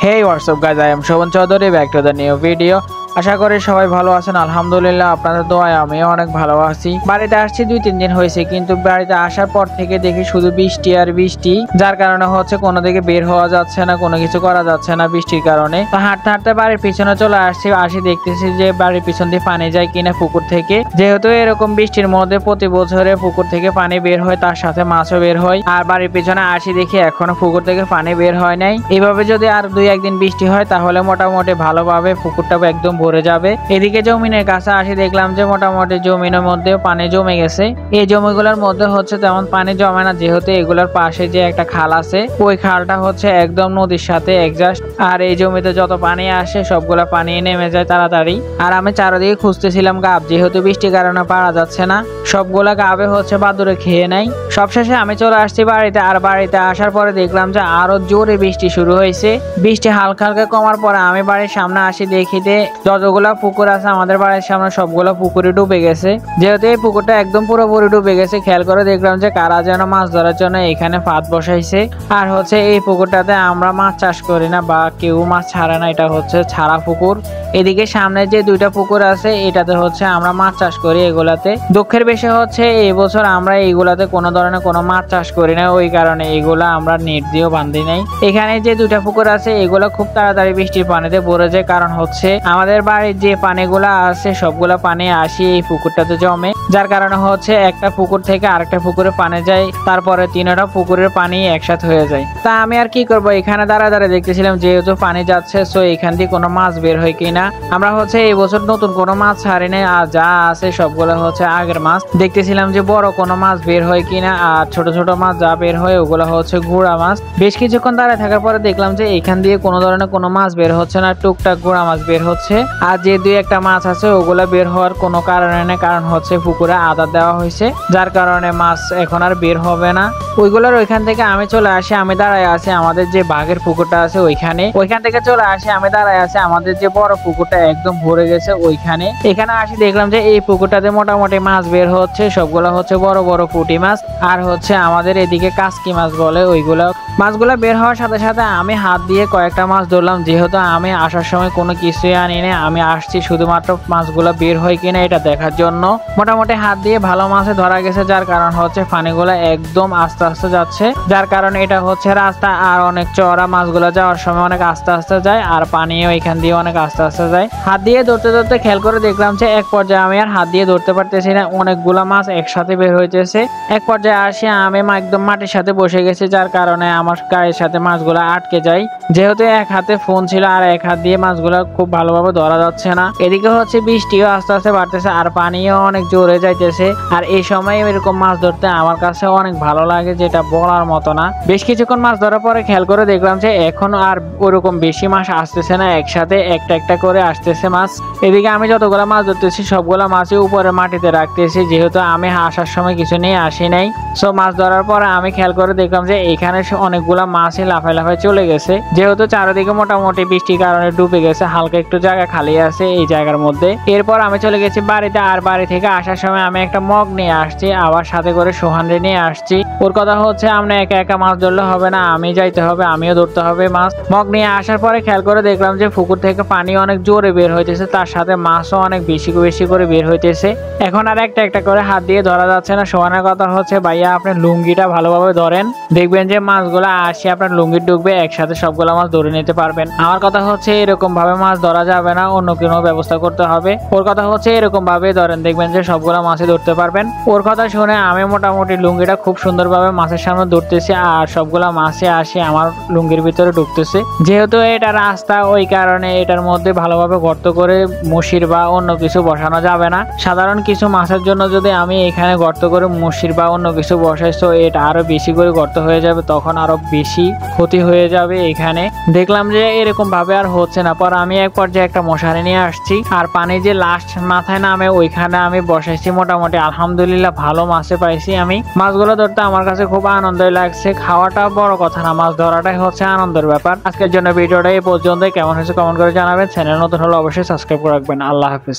Hey, what's up guys, I am Shobhan Chaudhary, back to the new video। আশা করি সবাই ভালো আছেন। আলহামদুলিল্লাহ আপনাদের দোয়ায় আমিও অনেক ভালো আছি। বাড়িতে আসছি 2-3 দিন হয়েছে, কিন্তু বাড়িতে আসার পর থেকে দেখি শুধু বৃষ্টি আর বৃষ্টি, যার কারণে হচ্ছে কোনো দিকে বের হওয়া যাচ্ছে না, কোনো কিছু করা যাচ্ছে না বৃষ্টির কারণে। তো হাঁটতে হাঁটতে বাড়ির পিছনে চলে আসি দেখতেছি যে বাড়ির পিছন দিয়ে পানি যায় কিনা পুকুর থেকে। যেহেতু এরকম বৃষ্টির মধ্যে প্রতি বছরে পুকুর থেকে পানি বের হয়, তার সাথে মাছও বের হয়। আর বাড়ির পিছনে আসি দেখি এখনো পুকুর থেকে পানি বের হয় নাই। এইভাবে যদি আর 2-1 দিন বৃষ্টি হয় তাহলে মোটামুটি ভালোভাবে পুকুরটা একদম ভরে যাবে। এদিকে জমিনের কাছে আসি দেখলাম যে মোটামুটি জমিনের মধ্যে পানি জমে গেছে। এই জমিগুলোর মধ্যে হচ্ছে তেমন পানি জমে না, যেহেতু এগুলোর পাশে যে একটা খাল আছে, ওই খালটা হচ্ছে একদম নদীর সাথে অ্যাডজাস্ট। আর এই জমিতে যত পানি আসে সবগুলা পানি নেমে যায় তাড়াতাড়ি। আর আমি চারিদিকে খুঁজতেছিলাম গাব, যেহেতু বৃষ্টির কারণে পারা যাচ্ছে না, সবগুলা গাবে হচ্ছে বাদুড়ে খেয়ে নেয়। সবশেষে আমি চলে আসছি বাড়িতে। আর বাড়িতে আসার পরে দেখলাম যে আরো জোরে বৃষ্টি শুরু হয়েছে। বৃষ্টি হালকা হালকা কমার পরে আমি বাড়ির সামনে আসি, দেখিতে যতগুলা পুকুর আছে আমাদের বাড়ির সামনে সবগুলো পুকুরে ডুবে গেছে। যেহেতু এই পুকুরটা একদম পুরোপুরি ডুবে গেছে, খেয়াল করে দেখলাম যে কারা যেন মাছ ধরার জন্য এখানে ফাঁদ বসাইছে। আর হচ্ছে এই পুকুরটাতে আমরা মাছ চাষ করি না বা কেউ মাছ ছাড়ে না, এটা হচ্ছে ছাড়া পুকুর। এদিকে সামনে যে 2টা পুকুর আছে এটাতে হচ্ছে আমরা মাছ চাষ করি। এগুলাতে দুঃখের বিষয় হচ্ছে এই বছর আমরা এইগুলাতে কোনো ধরনের কোনো মাছ চাষ করি না, ওই কারণে এইগুলা আমরা নেট দিয়েও বাঁধি নাই। এখানে যে 2টা পুকুর আছে এগুলা খুব তাড়াতাড়ি বৃষ্টির পানিতে ভরে যায়, কারণ হচ্ছে আমাদের বাড়ির যে পানিগুলা আছে সবগুলা পানি আসি এই পুকুরটাতে জমে, যার কারণে হচ্ছে একটা পুকুর থেকে আরেকটা পুকুরে পানি যায়, তারপরে 3টা পুকুরের পানি একসাথে হয়ে যায়। তা আমি আর কি করব, এখানে দাঁড়ায় দেখতেছিলাম যেহেতু পানি যাচ্ছে, সো এখান দিয়ে কোনো মাছ বের হয় কিনা। আমরা হচ্ছে এই বছর নতুন কোনো মাছ ছাড়ি নাই, আর যা আছে সবগুলো হচ্ছে আগের মাছ। দেখতেছিলাম যে বড় কোনো মাছ বের হয় কিনা, আর ছোট ছোট মাছ যা বের হয় ওগুলো হচ্ছে গুড়া মাছ। বেশ কিছুক্ষণ দাঁড়ায় থাকার পরে দেখলাম যে এখান দিয়ে কোনো ধরনের কোনো মাছ বের হচ্ছে না, টুকটাক গুড়া মাছ বের হচ্ছে। আর যে 2-1টা মাছ আছে ওগুলা বের হওয়ার কোনো কারণে নেই, কারণ হচ্ছে পুকুরে আদার দেওয়া হয়েছে, যার কারণে মাছ এখন আর বের হবে না। ওইগুলোর ওইখান থেকে আমি চলে আসি, আমি দাঁড়ায় আছি আমাদের যে বাঘের পুকুরটা আছে ওইখান থেকে চলে আসি, আমি দাঁড়ায় আছি আমাদের যে বড় পুকুরটা একদম ভরে গেছে ওইখানে। এখানে আসি দেখলাম যে এই পুকুরটাতে মোটামুটি মাছ বের হচ্ছে, সবগুলা হচ্ছে বড় বড় পুঁটি মাছ। আর হচ্ছে আমাদের এদিকে কাসকি মাছ বলে, ওইগুলা মাছগুলা বের হওয়ার সাথে সাথে আমি হাত দিয়ে কয়েকটা মাছ ধরলাম। যেহেতু আমি আসার সময় কোনো কিছুই আনি না, আমি আসছি শুধুমাত্র মাছগুলা বের হয় কিনা এটা দেখার জন্য। মোটামুটি হাত দিয়ে ভালো মাছে ধরা গেছে, যার কারণ হচ্ছে পানিগুলা একদম আস্তে আস্তে যাচ্ছে, যার কারণে এটা হচ্ছে রাস্তা আর অনেক চওড়া। মাছগুলা যাওয়ার সময় অনেক আস্তে আস্তে যায়, আর পানিও এখান দিয়ে অনেক আস্তে আস্তে যায়। হাত দিয়ে ধরতে ধরতে খেয়াল করে দেখলাম যে এক পর্যায়ে আমি আর হাত দিয়ে ধরতে পারতেছি না, অনেকগুলা মাছ একসাথে বের হইতেছে। এক পর্যায়ে আসি আমি একদম মাটির সাথে বসে গেছি, যার কারণে আমার গায়ের সাথে মাছগুলা আটকে যায়। যেহেতু এক হাতে ফোন ছিল আর এক হাত দিয়ে মাছগুলা খুব ভালোভাবে ধরা যাচ্ছে না। এদিকে হচ্ছে বৃষ্টিও আস্তে আস্তে বাড়তেছে আর পানিও অনেক জোরে যাইতেছে। আর এই সময় এরকম মাছ ধরতে আমার কাছে অনেক ভালো লাগে, যেটা বলার মতো না। বেশ কিছুক্ষণ মাছ ধরার পরে খেয়াল করে দেখলাম যে এখন আর ওরকম বেশি মাছ আসতেছে না, একসাথে একটা একটা করে আসতেছে মাছ। এদিকে আমি যতগুলা মাছ ধরতেছি সবগুলা মাছই উপরে মাটিতে রাখতেছি, যেহেতু আমি আসার সময় কিছু নিয়ে আসি নাই। সো মাছ ধরার পরে আমি খেয়াল করে দেখলাম যে এখানে অনেকগুলা মাছই লাফায় লাফায় চলে গেছে, যেহেতু চারিদিকে মোটামুটি বৃষ্টির কারণে ডুবে গেছে, হালকা একটু জায়গা খালি আছে এই জায়গার মধ্যে। এরপর আমি চলে গেছি বাড়িতে। আর বাড়ি থেকে আসার সময় আমি একটা মগ নিয়ে আসছি, আবার সাথে করে সোহানরে নিয়ে আসছি। ওর কথা হচ্ছে আমরা একা একা মাছ ধরলে হবে না, আমি যাইতে হবে, আমিও ধরতে হবে মাছ। মগ নিয়ে আসার পরে খেয়াল করে দেখলাম যে পুকুর থেকে পানি অনেক জোরে বের হইতেছে, তার সাথে মাছও অনেক বেশি বেশি করে বের হইতেছে। এখন আর একটা একটা করে হাত দিয়ে ধরা যাচ্ছে না। সোহানের কথা হচ্ছে ভাইয়া আপনি লুঙ্গিটা ভালোভাবে ধরেন, দেখবেন যে মাছগুলা আসে আপনার লুঙ্গি ঢুকবে, একসাথে সবগুলা মাছ ধরে নিতে পারবেন। আমার কথা হচ্ছে এরকম ভাবে মাছ ধরা যাবে না, অন্য কোনো ব্যবস্থা করতে হবে। ওর কথা হচ্ছে এরকম ভাবে ধরেন, দেখবেন যে সবগুলা মাছই ধরতে পারবেন। ওর কথা শুনে আমি মোটামুটি লুঙ্গিটা খুব সুন্দরভাবে মাছের সামনে ধরতেছি, আর সবগুলা মাছে আসে আমার লুঙ্গির ভিতরে ঢুকতেছে। যেহেতু এটা রাস্তা, ওই কারণে এটার মধ্যে ভালোভাবে গর্ত করে মশির বা অন্য কিছু বসানো যাবে না। সাধারণ কিছু মাছের জন্য যদি আমি এখানে গর্ত করে মশির বা অন্য কিছু বসাই, তো এটা আরো বেশি করে গর্ত হয়ে যাবে, তখন আরো বেশি ক্ষতি হয়ে যাবে। এখানে দেখলাম যে এরকম ভাবে আর হচ্ছে না, পর আমি এক পর্যায়ে একটা মশারি নিয়ে আসছি, আর পানি যে লাস্ট মাথায় নামে ওইখানে আমি বসাইছি। মোটামুটি আলহামদুলিল্লাহ ভালো মাছে পাইছি। আমি মাছগুলো ধরতে আমার কাছে খুব আনন্দই লাগছে, খাওয়াটা বড় কথা না, মাছ ধরাটাই হচ্ছে আনন্দের ব্যাপার। আজকের জন্য ভিডিওটা এই পর্যন্ত। কেমন হয়েছে কমেন্ট করে জানাবেন। চ্যানেল নতুন হলে অবশ্যই সাবস্ক্রাইব করে রাখবেন। আল্লাহ হাফিজ।